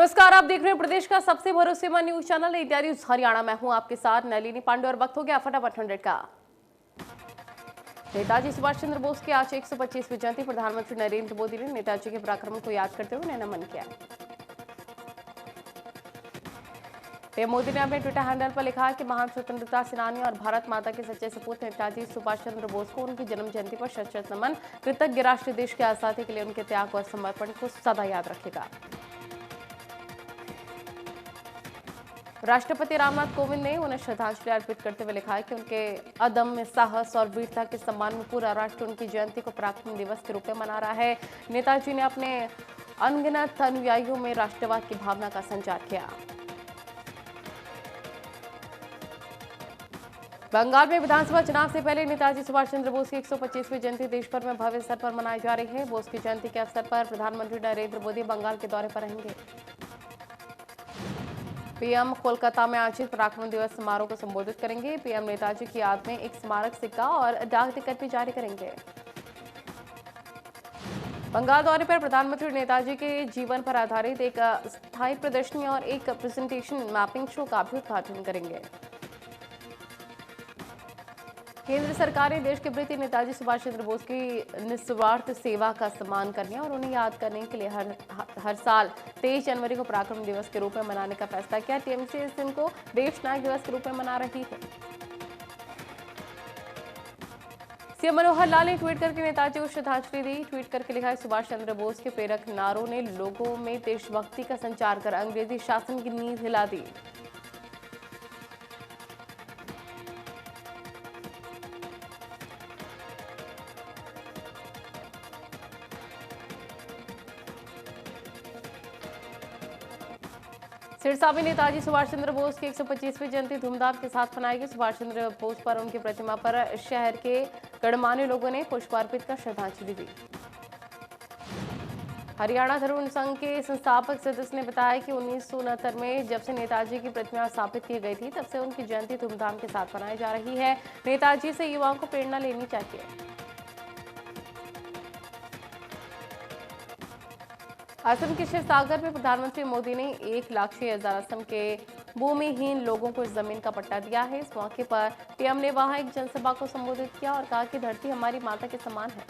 नमस्कार, आप देख रहे हैं प्रदेश का सबसे भरोसेमंद news channel India news Haryana. मैं हूं आपके साथ नलिनी पांडे और वक्त हो गया फटाफट 100 का। नेताजी सुभाष चंद्र बोस की आज 125वीं जयंती। प्रधानमंत्री नरेंद्र मोदी ने नेताजी के पराक्रमों को याद करते हुए उन्हें नमन किया। पीएम मोदी ने अपने ट्विटर हैंडल पर लिखा है कि महान स्वतंत्रता सेनानी और भारत माता के सच्चे सपूत नेताजी सुभाष चंद्र बोस को उनकी जन्म जयंती पर शत शत नमन। कृतज्ञ राष्ट्र देश की आजादी के लिए उनके त्याग और समर्पण को सदा याद रखेगा। राष्ट्रपति रामनाथ कोविंद ने उन्हें श्रद्धांजलि अर्पित करते हुए लिखा है कि उनके अदम्य साहस और वीरता के सम्मान में पूरा राष्ट्र उनकी जयंती को पराक्रम दिवस के रूप में मना रहा है। नेताजी ने अपने अनगिनत अनुयायियों में राष्ट्रवाद की भावना का संचार किया। बंगाल में विधानसभा चुनाव से पहले नेताजी सुभाष चंद्र बोस की 125वीं जयंती देश भर में भव्य स्तर पर मनाई जा रही है। बोस की जयंती के अवसर पर प्रधानमंत्री नरेंद्र मोदी बंगाल के दौरे पर रहेंगे। पीएम कोलकाता में आयोजित पराक्रम दिवस समारोह को संबोधित करेंगे। पीएम नेताजी की याद में एक स्मारक सिक्का और डाक टिकट भी जारी करेंगे। बंगाल दौरे पर प्रधानमंत्री नेताजी के जीवन पर आधारित एक स्थायी प्रदर्शनी और एक प्रेजेंटेशन मैपिंग शो का भी उद्घाटन करेंगे। केंद्र सरकार ने देश के प्रति नेताजी सुभाष चंद्र बोस की निस्वार्थ सेवा का सम्मान करने और उन्हें याद करने के लिए हर साल 23 जनवरी को पराक्रम दिवस के रूप में मनाने का फैसला किया। टीएमसी इस दिन को देश नायक दिवस के रूप में मना रही है। सीएम मनोहर लाल ने ट्वीट करके नेताजी को श्रद्धांजलि दी। ट्वीट करके लिखा है, सुभाष चंद्र बोस के प्रेरक नारों ने लोगों में देशभक्ति का संचार कर अंग्रेजी शासन की नींव हिला दी। सिरसा में नेताजी सुभाष चंद्र बोस की 125वीं जयंती धूमधाम के साथ मनाएगी। सुभाष चंद्र बोस पर उनकी प्रतिमा पर शहर के गणमान्य लोगों ने पुष्प अर्पित कर श्रद्धांजलि दी। हरियाणा तरुण संघ के संस्थापक सदस्य ने बताया कि 1969 में जब से नेताजी की प्रतिमा स्थापित की गई थी, तब से उनकी जयंती धूमधाम के साथ मनाई जा रही है। नेताजी से युवाओं को प्रेरणा लेनी चाहिए। असम के शिवसागर में प्रधानमंत्री मोदी ने 1,06,000 असम के भूमिहीन लोगों को इस जमीन का पट्टा दिया है। इस मौके पर पीएम ने वहां एक जनसभा को संबोधित किया और कहा कि धरती हमारी माता के समान है।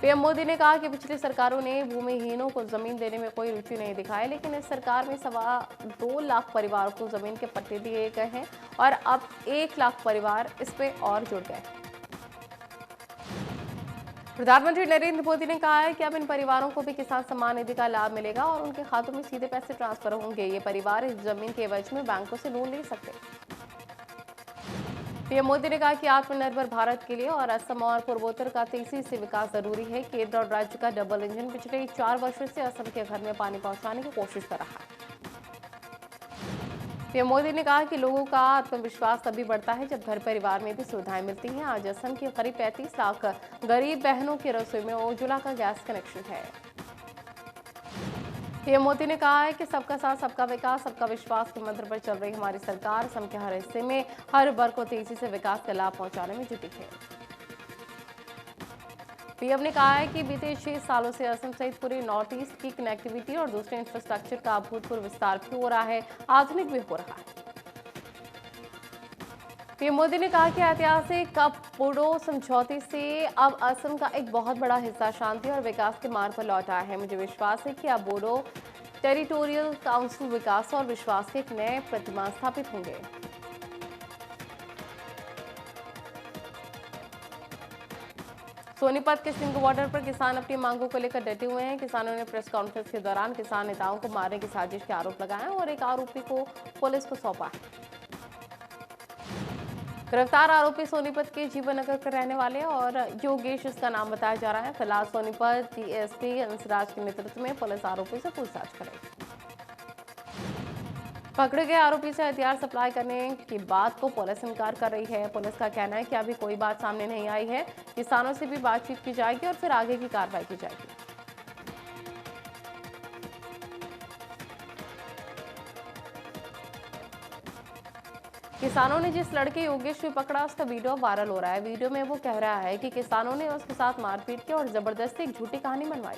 पीएम मोदी ने कहा कि पिछली सरकारों ने भूमिहीनों को जमीन देने में कोई रुचि नहीं दिखाई, लेकिन इस सरकार में 2.25 लाख परिवारों को जमीन के पट्टे दिए गए हैं और अब 1 लाख परिवार इसमें और जुड़ गए। प्रधानमंत्री नरेंद्र मोदी ने कहा है कि अब इन परिवारों को भी किसान सम्मान निधि का लाभ मिलेगा और उनके खातों में सीधे पैसे ट्रांसफर होंगे। ये परिवार इस जमीन के एवज में बैंकों से लोन ले सकते। पीएम मोदी ने कहा कि आत्मनिर्भर भारत के लिए और असम और पूर्वोत्तर का तेजी से विकास जरूरी है। केंद्र और राज्य का डबल इंजन पिछले 4 वर्षों से असम के घर में पानी पहुंचाने की कोशिश कर रहा है। पीएम मोदी ने कहा कि लोगों का आत्मविश्वास तभी बढ़ता है जब घर परिवार में भी सुविधाएं मिलती हैं। आज असम की करीब 35 लाख गरीब बहनों की रसोई में उज्ज्वला का गैस कनेक्शन है। पीएम मोदी ने कहा है कि सबका साथ सबका विकास सबका विश्वास के मंत्र पर चल रही हमारी सरकार असम के हर हिस्से में हर वर्ग को तेजी से विकास का लाभ पहुंचाने में जुटी है। पीएम ने कहा है कि बीते 6 सालों से असम सहित पूरे नॉर्थ ईस्ट की कनेक्टिविटी और दूसरे इंफ्रास्ट्रक्चर का अभूतपूर्व विस्तार भी हो रहा है, आधुनिक भी हो रहा है। पीएम मोदी ने कहा कि ऐतिहासिक बोडो समझौते से अब असम का एक बहुत बड़ा हिस्सा शांति और विकास के मार्ग पर लौट आया है। मुझे विश्वास है कि अब बोडो टेरिटोरियल काउंसिल विकास और विश्वास के एक नए प्रतिमान स्थापित होंगे। सोनीपत के सिंह बॉर्डर पर किसान अपनी मांगों को लेकर डटे हुए हैं। किसानों ने प्रेस कॉन्फ्रेंस के दौरान किसान नेताओं को मारने की साजिश के आरोप लगाए और एक आरोपी को पुलिस को सौंपा है। गिरफ्तार आरोपी सोनीपत के जीवननगर के रहने वाले और योगेश इसका नाम बताया जा रहा है। फिलहाल सोनीपत डीएसपी अंसराज के नेतृत्व में पुलिस आरोपी से पूछताछ करेगी। पकड़े गए आरोपी से हथियार सप्लाई करने की बात को पुलिस इनकार कर रही है। पुलिस का कहना है कि अभी कोई बात सामने नहीं आई है। किसानों से भी बातचीत की जाएगी और फिर आगे की कार्रवाई की जाएगी। किसानों ने जिस लड़के योगेश को पकड़ा उसका वीडियो वायरल हो रहा है। वीडियो में वो कह रहा है कि किसानों ने उसके साथ मारपीट की और जबरदस्ती एक झूठी कहानी बनवाई।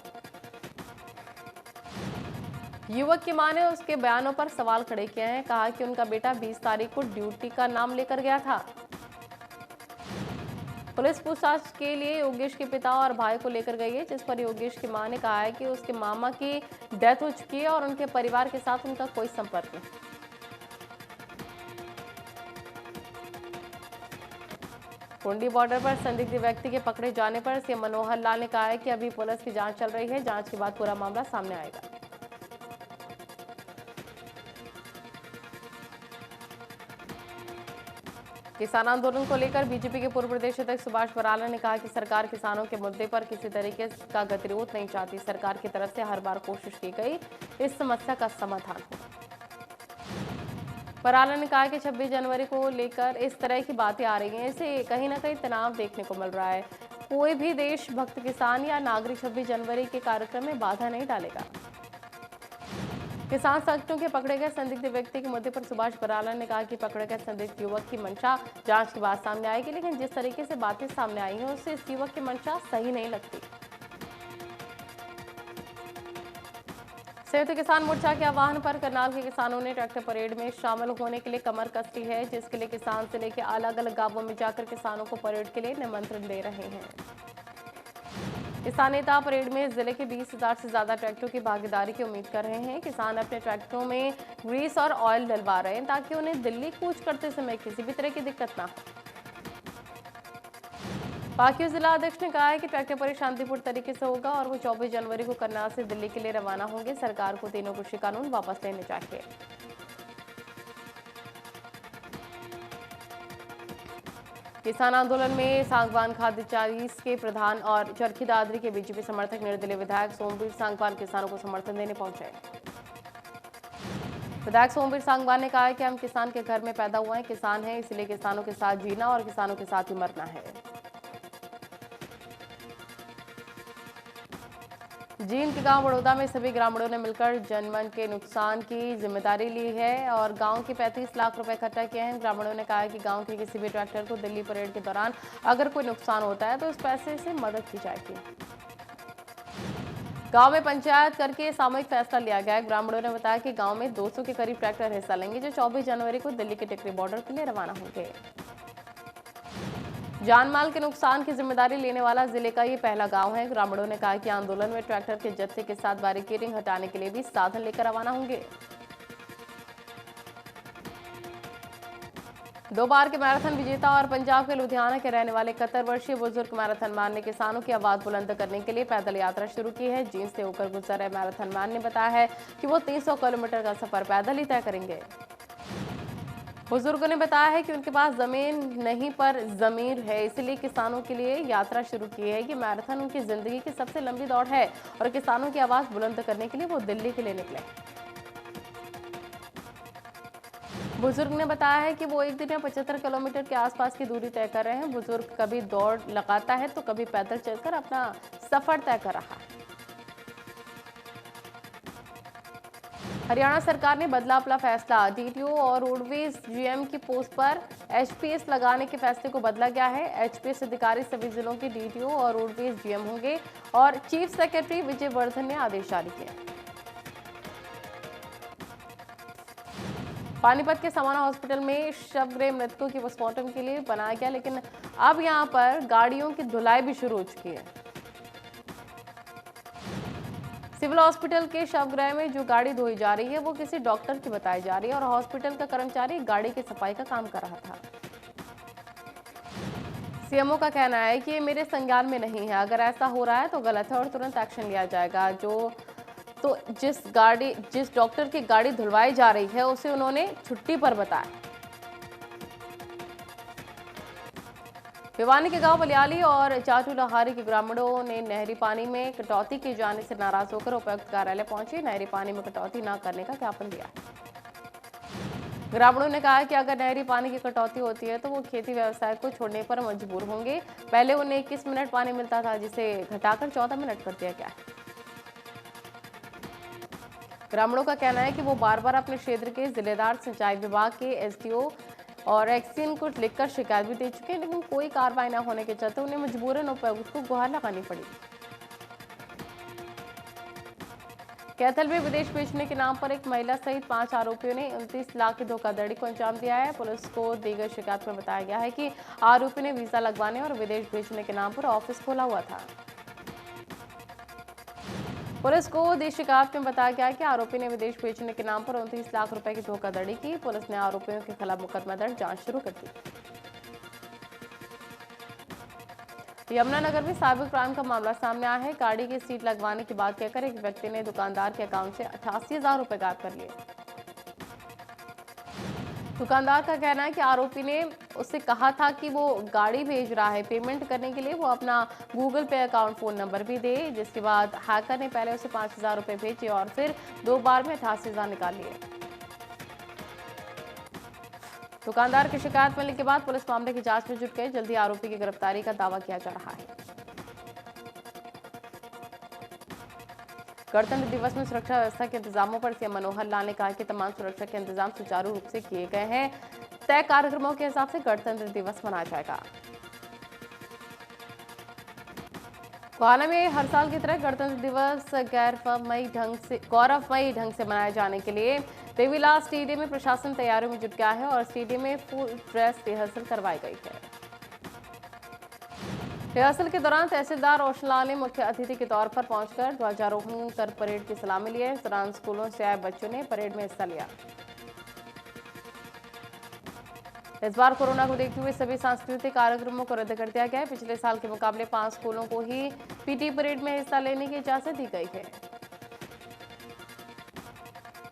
युवक की मां ने उसके बयानों पर सवाल खड़े किए हैं। कहा कि उनका बेटा 20 तारीख को ड्यूटी का नाम लेकर गया था। पुलिस पूछताछ के लिए योगेश के पिता और भाई को लेकर गई है, जिस पर योगेश की मां ने कहा है कि उसके मामा की डेथ हो चुकी है और उनके परिवार के साथ उनका कोई संपर्क नहीं। कुंडी बॉर्डर पर संदिग्ध व्यक्ति के पकड़े जाने पर सीएम मनोहर लाल ने कहा है कि अभी पुलिस की जांच चल रही है। जांच के बाद पूरा मामला सामने आएगा। किसान आंदोलन को लेकर बीजेपी के पूर्व प्रदेश अध्यक्ष सुभाष बराला ने कहा कि सरकार किसानों के मुद्दे पर किसी तरीके का गतिरोध नहीं चाहती। सरकार की तरफ से हर बार कोशिश की गई इस समस्या का समाधान हो। बराला ने कहा कि 26 जनवरी को लेकर इस तरह की बातें आ रही हैं, इससे कहीं ना कहीं तनाव देखने को मिल रहा है। कोई भी देशभक्त किसान या नागरिक 26 जनवरी के कार्यक्रम में बाधा नहीं डालेगा। किसान संगठनों के पकड़े गए संदिग्ध व्यक्ति के मुद्दे पर सुभाष बराला ने कहा कि पकड़े गए संदिग्ध युवक की मंशा जांच के बाद सामने आएगी, लेकिन जिस तरीके से बातें सामने आई हैं उससे इस युवक की मंशा सही नहीं लगती। संयुक्त किसान मोर्चा के आह्वान पर करनाल के किसानों ने ट्रैक्टर परेड में शामिल होने के लिए कमर कस ली है, जिसके लिए किसान जिले के अलग अलग गांवों में जाकर किसानों को परेड के लिए निमंत्रण दे रहे हैं। किसान नेता परेड में जिले के 20,000 से ज्यादा ट्रैक्टरों की भागीदारी की उम्मीद कर रहे हैं। किसान अपने ट्रैक्टरों में ग्रीस और ऑयल डलवा रहे हैं ताकि उन्हें दिल्ली कूच करते समय किसी भी तरह की दिक्कत ना हो। बाकी जिला अध्यक्ष ने कहा है कि ट्रैक्टर परेड शांतिपूर्ण तरीके से होगा और वो 24 जनवरी को करनाल से दिल्ली के लिए रवाना होंगे। सरकार को तीनों कृषि कानून वापस लेने चाहिए। किसान आंदोलन में सांगवान खाद्य 40 के प्रधान और चरखी दादरी के बीजेपी समर्थक निर्दलीय विधायक सोमवीर सांगवान किसानों को समर्थन देने पहुंचे। विधायक सोमवीर सांगवान ने कहा है कि हम किसान के घर में पैदा हुए हैं, किसान हैं, इसलिए किसानों के साथ जीना और किसानों के साथ ही मरना है। जींद के गांव बड़ौदा में सभी ग्रामीणों ने मिलकर जनमन के नुकसान की जिम्मेदारी ली है और गांव के 35 लाख रुपए इकट्ठा किए हैं। ग्रामीणों ने कहा है कि गांव के किसी भी ट्रैक्टर को दिल्ली परेड के दौरान अगर कोई नुकसान होता है तो इस पैसे से मदद की जाएगी। गांव में पंचायत करके सामूहिक फैसला लिया गया है। ग्रामीणों ने बताया कि गांव में 200 के करीब ट्रैक्टर हिस्सा लेंगे, जो 24 जनवरी को दिल्ली के टिकरी बॉर्डर के लिए रवाना होंगे। जानमाल के नुकसान की जिम्मेदारी लेने वाला जिले का ये पहला गांव है। ग्रामीणों ने कहा कि आंदोलन में ट्रैक्टर के जत्थे के साथ बैरिकेडिंग हटाने के लिए भी साधन लेकर रवाना होंगे। 2 बार के मैराथन विजेता और पंजाब के लुधियाना के रहने वाले 71 वर्षीय बुजुर्ग मैराथन मैन ने किसानों की आवाज बुलंद करने के लिए पैदल यात्रा शुरू की है। जींद से होकर गुजर रहे मैराथन मैन ने बताया है कि वो 300 किलोमीटर का सफर पैदल ही तय करेंगे। बुजुर्गों ने बताया है कि उनके पास जमीन नहीं पर जमीर है, इसलिए किसानों के लिए यात्रा शुरू की है। कि मैराथन उनकी जिंदगी की सबसे लंबी दौड़ है और किसानों की आवाज बुलंद करने के लिए वो दिल्ली के लिए निकले। बुजुर्ग ने बताया है कि वो एक दिन में 75 किलोमीटर के आसपास की दूरी तय कर रहे हैं। बुजुर्ग कभी दौड़ लगाता है तो कभी पैदल चलकर अपना सफर तय कर रहा है। हरियाणा सरकार ने बदला अपना फैसला। डीटीओ और रोडवेज जीएम की पोस्ट पर एचपीएस लगाने के फैसले को बदला गया है। एचपीएस अधिकारी सभी जिलों के डीटीओ और रोडवेज जीएम होंगे और चीफ सेक्रेटरी विजय वर्धन ने आदेश जारी किया। पानीपत के समाना हॉस्पिटल में शवगृह मृतकों की पोस्टमार्टम के लिए बनाया गया, लेकिन अब यहां पर गाड़ियों की धुलाई भी शुरू हो चुकी है। सिविल हॉस्पिटल के शवगृह में जो गाड़ी धोई जा रही है वो किसी डॉक्टर की बताई जा रही है और हॉस्पिटल का कर्मचारी गाड़ी की सफाई का काम कर रहा था। सीएमओ का कहना है कि ये मेरे संज्ञान में नहीं है, अगर ऐसा हो रहा है तो गलत है और तुरंत एक्शन लिया जाएगा। जिस डॉक्टर की गाड़ी धुलवाई जा रही है उसे उन्होंने छुट्टी पर बताया। भिवानी के गांव बलियाली और चाटू लहारी के ग्रामीणों ने नहरी पानी में कटौती किए जाने से नाराज होकर उपायुक्त कार्यालय पहुंचे। नहरी पानी में कटौती न करने का ज्ञापन दिया। ग्रामीणों ने कहा कि अगर नहरी पानी की कटौती होती है तो वो खेती व्यवसाय को छोड़ने पर मजबूर होंगे। पहले उन्हें 21 मिनट पानी मिलता था, जिसे घटाकर 14 मिनट कर दिया गया है। ग्रामीणों का कहना है कि वो बार बार अपने क्षेत्र के जिलेदार सिंचाई विभाग के एसडीओ और एक्सीन को लिखकर शिकायत भी दे चुके हैं, लेकिन कोई कार्रवाई न होने के चलते उन्हें मजबूरन उपायुक्त को गुहार लगानी पड़ी। कैथल में विदेश भेजने के नाम पर एक महिला सहित 5 आरोपियों ने 29 लाख की धोखाधड़ी को अंजाम दिया है। पुलिस को दी गई शिकायत में बताया गया है कि आरोपी ने वीजा लगवाने और विदेश भेजने के नाम पर ऑफिस खोला हुआ था। पुलिस को दी शिकायत में बताया गया कि आरोपी ने विदेश भेजने के नाम पर 29 लाख रुपए की धोखाधड़ी की। पुलिस ने आरोपियों के खिलाफ मुकदमा दर्ज जांच शुरू कर दी। यमुनानगर में साइबर क्राइम का मामला सामने आया है। गाड़ी की सीट लगवाने की बात कहकर एक व्यक्ति ने दुकानदार के अकाउंट से 88,000 रुपए गायब कर लिए। दुकानदार का कहना है कि आरोपी ने उससे कहा था कि वो गाड़ी भेज रहा है, पेमेंट करने के लिए वो अपना गूगल पे अकाउंट फोन नंबर भी दे। जिसके बाद हैकर ने पहले उसे 5,000 रुपए भेजे और फिर 2 बार में 88,000 निकाल लिए। दुकानदार की शिकायत मिलने के बाद पुलिस मामले की जांच में जुट गई। जल्दी आरोपी की गिरफ्तारी का दावा किया जा रहा है। गणतंत्र दिवस में सुरक्षा व्यवस्था के इंतजामों पर सीएम मनोहर लाल ने कहा कि तमाम सुरक्षा के इंतजाम सुचारू रूप से किए गए हैं। तय कार्यक्रमों के हिसाब से गणतंत्र दिवस मनाया जाएगा। गोहाना में हर साल की तरह गणतंत्र दिवस गौरवमयी ढंग से मनाए जाने के लिए देवीलाल स्टेडियम में प्रशासन तैयारियों में जुट गया है और स्टेडियम में फुल ड्रेस रिहर्सल करवाई गई है। रिहर्सल के दौरान तहसीलदार रोशनलाल ने मुख्य अतिथि के तौर पर पहुंचकर ध्वजारोहण कर परेड की सलामी ली। इस दौरान स्कूलों से आए बच्चों ने परेड में हिस्सा लिया। इस बार कोरोना को देखते हुए सभी सांस्कृतिक कार्यक्रमों को रद्द कर दिया गया है। पिछले साल के मुकाबले 5 स्कूलों को ही पीटी परेड में हिस्सा लेने की इजाजत दी गई है।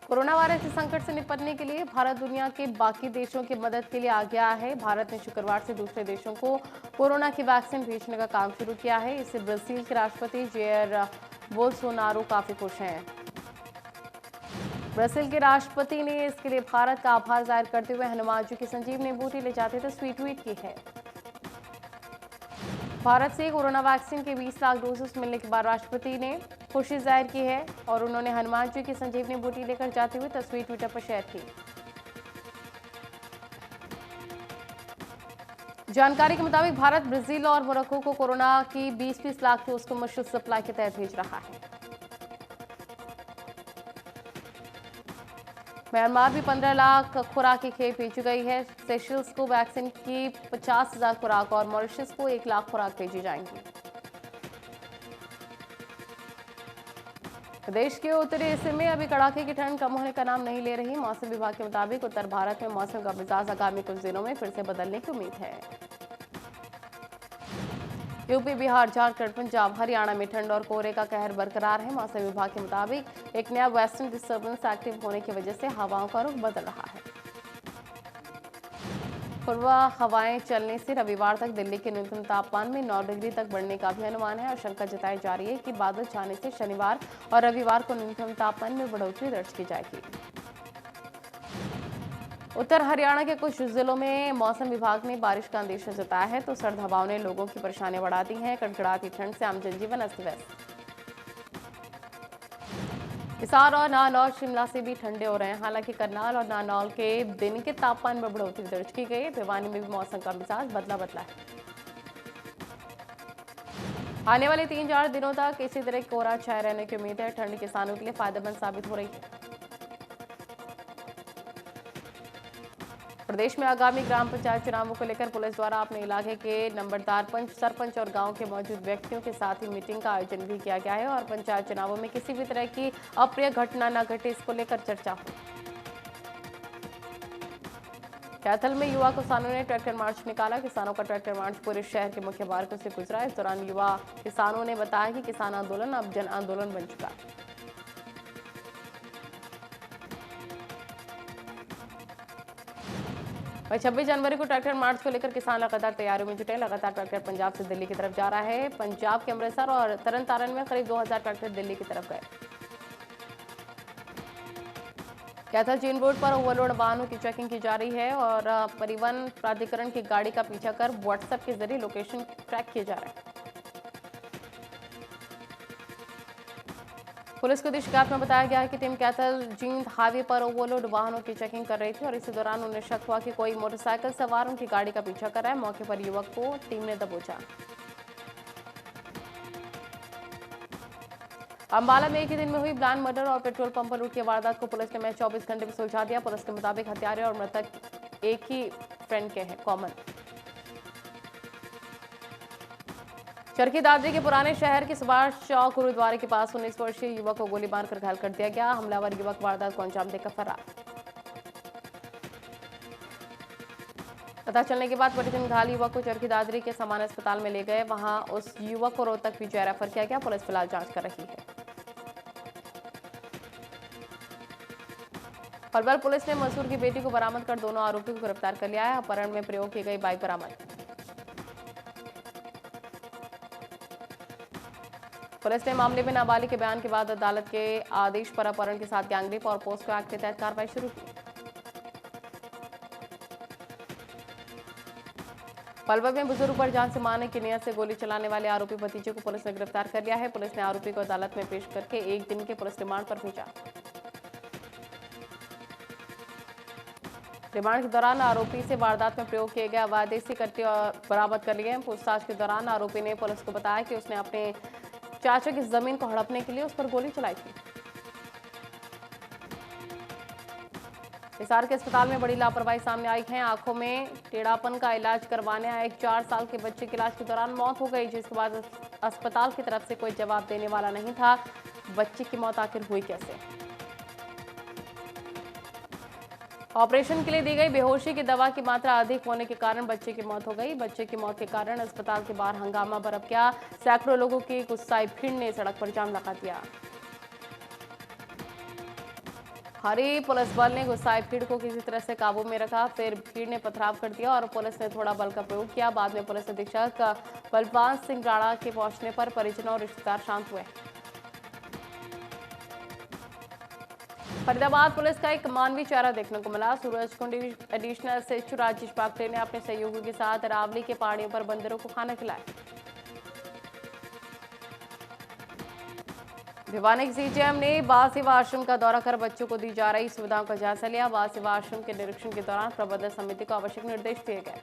कोरोना वायरस के संकट से निपटने के लिए भारत दुनिया के बाकी देशों की मदद के लिए आ गया है। भारत ने शुक्रवार से दूसरे देशों को कोरोना की वैक्सीन भेजने का काम शुरू किया है। इससे ब्राजील के राष्ट्रपति जेयर बोल्सोनारो काफी खुश हैं। ब्राजील के राष्ट्रपति ने इसके लिए भारत का आभार जाहिर करते हुए हनुमान जी की संजीवनी बूटी ले जाते तस्वीर ट्वीट की है। भारत से कोरोना वैक्सीन के 20 लाख डोजेस मिलने के बाद राष्ट्रपति ने खुशी जाहिर की है और उन्होंने हनुमान जी की संजीवनी बूटी लेकर जाते हुए तस्वीर ट्विटर पर शेयर की। जानकारी के मुताबिक भारत ब्राजील और मोरक्को को कोरोना की 20-20 लाख डोज को मुश्किल सप्लाई के तहत भेज रहा है। म्यांमार भी 15 लाख खुराक की खेप भेजी गई है। सेशल्स को वैक्सीन की 50,000 खुराक और मॉरिशस को 1 लाख खुराक भेजी जाएंगी। प्रदेश के उत्तरी हिस्से में अभी कड़ाके की ठंड कम होने का नाम नहीं ले रही। मौसम विभाग के मुताबिक उत्तर भारत में मौसम का मिजाज आगामी कुछ दिनों में फिर से बदलने की उम्मीद है। यूपी, बिहार, झारखंड, पंजाब, हरियाणा में ठंड और कोहरे का कहर बरकरार है। मौसम विभाग के मुताबिक एक नया वेस्टर्न डिस्टर्बेंस एक्टिव होने की वजह से हवाओं का रुख बदल रहा है। पूर्वा हवाएं चलने से रविवार तक दिल्ली के न्यूनतम तापमान में 9 डिग्री तक बढ़ने का भी अनुमान है। आशंका जताई जा रही है कि बादल छाने से शनिवार और रविवार को न्यूनतम तापमान में बढ़ोतरी दर्ज की जाएगी। उत्तर हरियाणा के कुछ जिलों में मौसम विभाग ने बारिश का अंदेशा जताया है, तो सर्द हवाओं ने लोगों की परेशानी बढ़ा दी है। कड़कड़ाती ठंड से आम जनजीवन अस्त व्यस्त। हिसार और नानौल शिमला से भी ठंडे हो रहे हैं। हालांकि करनाल और नानौल के दिन के तापमान में बढ़ोतरी दर्ज की गई है। भिवानी में भी मौसम का मिजाज बदला है। आने वाले 3-4 दिनों तक इसी तरह कोहरा छाए रहने की उम्मीद है। ठंड किसानों के लिए फायदेमंद साबित हो रही है। प्रदेश में आगामी ग्राम पंचायत चुनावों को लेकर पुलिस द्वारा अपने इलाके के नंबरदार पंच, सरपंच और गांव के मौजूद व्यक्तियों के साथ ही मीटिंग का आयोजन भी किया गया है और पंचायत चुनावों में किसी भी तरह की अप्रिय घटना न घटे, इसको लेकर चर्चा हो। कैथल में युवा किसानों ने ट्रैक्टर मार्च निकाला। किसानों का ट्रैक्टर मार्च पूरे शहर के मुख्य मार्गों से गुजरा। इस दौरान युवा किसानों ने बताया कि किसान आंदोलन अब जन आंदोलन बन चुका है। वही 26 जनवरी को ट्रैक्टर मार्च को लेकर किसान लगातार तैयारियों में जुटे। लगातार ट्रैक्टर पंजाब से दिल्ली की तरफ जा रहा है। पंजाब के अमृतसर और तरन तारण में करीब 2000 ट्रैक्टर दिल्ली की तरफ गए। कैथल चेन रोड पर ओवरलोड वाहनों की चेकिंग की जा रही है और परिवहन प्राधिकरण की गाड़ी का पीछा कर व्हाट्सएप के जरिए लोकेशन ट्रैक किए जा रहे हैं। पुलिस को दी शिकायत में बताया गया है कि टीम कैथल जींद हाईवे पर ओवरलोड वाहनों की चेकिंग कर रही थी और इसी दौरान उन्हें शक हुआ कि कोई मोटरसाइकिल सवार उनकी गाड़ी का पीछा कर रहा है। मौके पर युवक को टीम ने दबोचा। अंबाला में एक ही दिन में हुई ब्लाइंड मर्डर और पेट्रोल पंप पर लूट की वारदात को पुलिस ने महज 24 घंटे में सुलझा दिया। पुलिस के मुताबिक हत्यारे और मृतक एक ही फ्रेंड के हैं, कॉमन। चरखी दादरी के पुराने शहर के सुभाष चौक गुरुद्वारे के पास 19 वर्षीय युवक को गोली मारकर घायल कर दिया गया। हमलावर युवक वारदात को अंजाम देकर फरार। पता चलने के बाद परिजन घायल युवक को चरखी दादरी के सामान्य अस्पताल में ले गए। वहां उस युवक को रोहतक पीजीआई रेफर किया गया। पुलिस फिलहाल जांच कर रही है। पलवल पुलिस ने मजदूर की बेटी को बरामद कर दोनों आरोपियों को गिरफ्तार कर लिया है। अपहरण में प्रयोग की गई बाइक बरामद। पुलिस ने मामले में नाबालिग के बयान के बाद अदालत के आदेश पर अपहरण के साथ गैंगरेप और पोस्को एक्ट के तहत कार्रवाई शुरू की। पलवल में बुजुर्ग पर जान से मारने की नियत से गोली चलाने वाले आरोपी भतीजे को पुलिस ने गिरफ्तार कर लिया है। पुलिस ने आरोपी को अदालत में पेश करके 1 दिन के पुलिस रिमांड पर भेजा। रिमांड के दौरान आरोपी से वारदात में प्रयोग किए गए अवैध देसी कट्टे बरामद कर लिए हैं। पूछताछ के दौरान आरोपी ने पुलिस को बताया कि उसने अपने चाचा की जमीन को हड़पने के लिए उस पर गोली चलाई थी। हिसार के अस्पताल में बड़ी लापरवाही सामने आई है। आंखों में टेढ़ापन का इलाज करवाने आए एक 4 साल के बच्चे की इलाज के दौरान मौत हो गई, जिसके बाद अस्पताल की तरफ से कोई जवाब देने वाला नहीं था। बच्चे की मौत आखिर हुई कैसे? ऑपरेशन के लिए दी गई बेहोशी की दवा की मात्रा अधिक होने के कारण बच्चे की मौत हो गई। बच्चे की मौत के कारण अस्पताल के बाहर हंगामा बरप गया। सैकड़ों लोगों की गुस्साई भीड़ ने सड़क पर जाम लगा दिया। हरी पुलिस बल ने गुस्साई भीड़ को किसी तरह से काबू में रखा। फिर भीड़ ने पथराव कर दिया और पुलिस ने थोड़ा बल का प्रयोग किया। बाद में पुलिस अधीक्षक बलवान सिंह राणा के पहुंचने पर परिजनों और रिश्तेदार शांत हुए। फरीदाबाद पुलिस का एक मानवीय चेहरा देखने को मिला। सूरजकुंड एडिशनल एसएचओ राजेश पाकड़े ने अपने सहयोगियों के साथ रावली के पहाड़ियों पर बंदरों को खाना खिलाया। भिवानी सीजीएम ने बाल सेवा आश्रम का दौरा कर बच्चों को दी जा रही सुविधाओं का जायजा लिया। बाल सेवा आश्रम के निरीक्षण के दौरान प्रबंधन समिति को आवश्यक निर्देश दिए गए।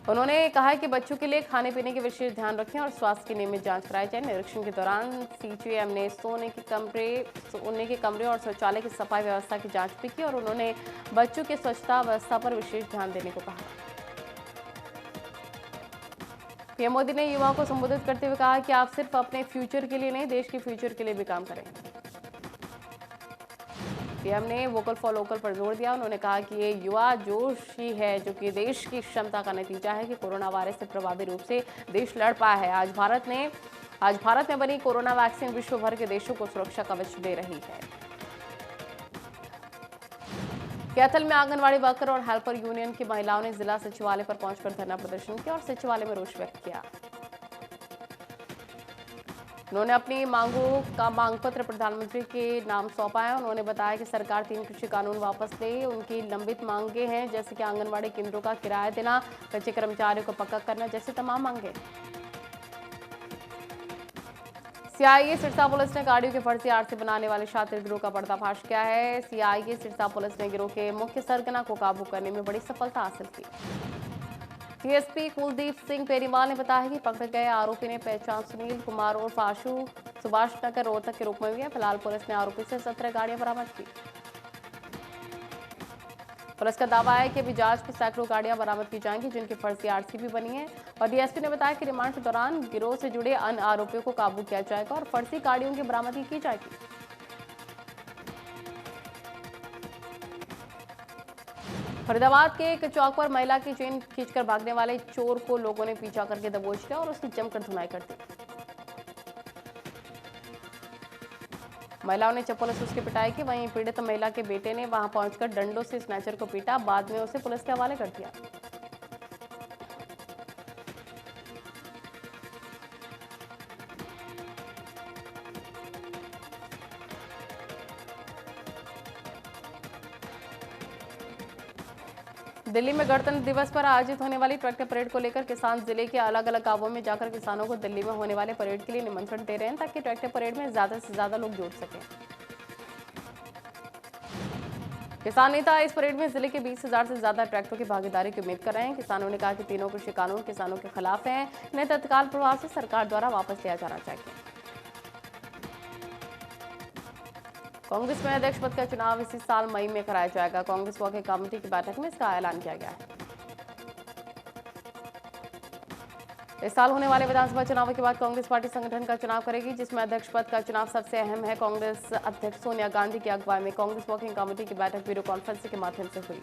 उन्होंने कहा कि बच्चों के लिए खाने पीने के विशेष ध्यान रखें और स्वास्थ्य की नियमित जांच कराई जाए। निरीक्षण के दौरान सीजीएम ने सोने के कमरे और शौचालय की सफाई व्यवस्था की जांच भी की और उन्होंने बच्चों की स्वच्छता व्यवस्था पर विशेष ध्यान देने को कहा। पीएम मोदी ने युवाओं को संबोधित करते हुए कहा कि आप सिर्फ अपने फ्यूचर के लिए नहीं, देश के फ्यूचर के लिए भी काम करें। पीएम ने वोकल फॉर लोकल पर जोर दिया। उन्होंने कहा कि ये युवा जोश ही है जो कि देश की क्षमता का नतीजा है कि कोरोना वायरस से प्रभावी रूप से देश लड़ पाया है। आज भारत में बनी कोरोना वैक्सीन विश्व भर के देशों को सुरक्षा कवच दे रही है। कैथल में आंगनवाड़ी वर्कर और हेल्पर यूनियन की महिलाओं ने जिला सचिवालय पर पहुंचकर धरना प्रदर्शन किया और सचिवालय में रोष व्यक्त किया। उन्होंने अपनी मांगों का मांग पत्र प्रधानमंत्री के नाम सौंपा है। उन्होंने बताया कि सरकार 3 कृषि कानून वापस ले। उनकी लंबित मांगे हैं जैसे कि आंगनवाड़ी केंद्रों का किराया देना, कच्चे कर्मचारियों को पक्का करना जैसे तमाम मांगे। सीआईए सिरसा पुलिस ने गाड़ियों के फर्जी आरसी बनाने वाले शातिर गिरोह का पर्दाफाश किया है। सीआईए सिरसा पुलिस ने गिरोह के मुख्य सरगना को काबू करने में बड़ी सफलता हासिल की। डीएसपी कुलदीप सिंह पेरीवाल ने बताया कि पकड़े गए आरोपी ने पहचान सुनील कुमार और आशु सुभाष नगर रोहतक के रूप में हुई है। फिलहाल पुलिस ने आरोपी से 17 गाड़ियां बरामद की। पुलिस का दावा है कि अभी जांच में सैकड़ों गाड़ियां बरामद की जाएंगी जिनकी फर्जी आरसी भी बनी है। और डीएसपी ने बताया कि रिमांड के दौरान गिरोह से जुड़े अन्य आरोपियों को काबू किया जाएगा और फर्जी गाड़ियों की बरामदगी की जाएगी। फरीदाबाद के एक चौक पर महिला की चेन खींचकर भागने वाले चोर को लोगों ने पीछा करके दबोच लिया और उसकी जमकर धुनाई कर दी। महिलाओं ने चप्पलों से उसकी पिटाई की। वहीं पीड़ित महिला के बेटे ने वहां पहुंचकर डंडों से स्नैचर को पीटा। बाद में उसे पुलिस के हवाले कर दिया। दिल्ली में गणतंत्र दिवस पर आयोजित होने वाली ट्रैक्टर परेड को लेकर किसान जिले के अलग अलग गांवों में जाकर किसानों को दिल्ली में होने वाले परेड के लिए निमंत्रण दे रहे हैं ताकि ट्रैक्टर परेड में ज्यादा से ज्यादा लोग जुड़ सकें। किसान नेता इस परेड में जिले के 20,000 से ज्यादा ट्रैक्टरों की भागीदारी की उम्मीद कर रहे हैं। किसानों ने कहा कि तीनों कृषि कानून किसानों के खिलाफ हैं, इन्हें तत्काल प्रभाव से सरकार द्वारा वापस लिया जाना चाहिए। कांग्रेस में अध्यक्ष पद का चुनाव इसी साल मई में कराया जाएगा। कांग्रेस वर्किंग कमेटी की बैठक में इसका ऐलान किया गया है। इस साल होने वाले विधानसभा चुनाव के बाद कांग्रेस पार्टी संगठन का चुनाव करेगी, जिसमें अध्यक्ष पद का चुनाव सबसे अहम है। कांग्रेस अध्यक्ष सोनिया गांधी की अगुवाई में कांग्रेस वर्किंग कमेटी की बैठक वीडियो कॉन्फ्रेंसिंग के माध्यम से हुई।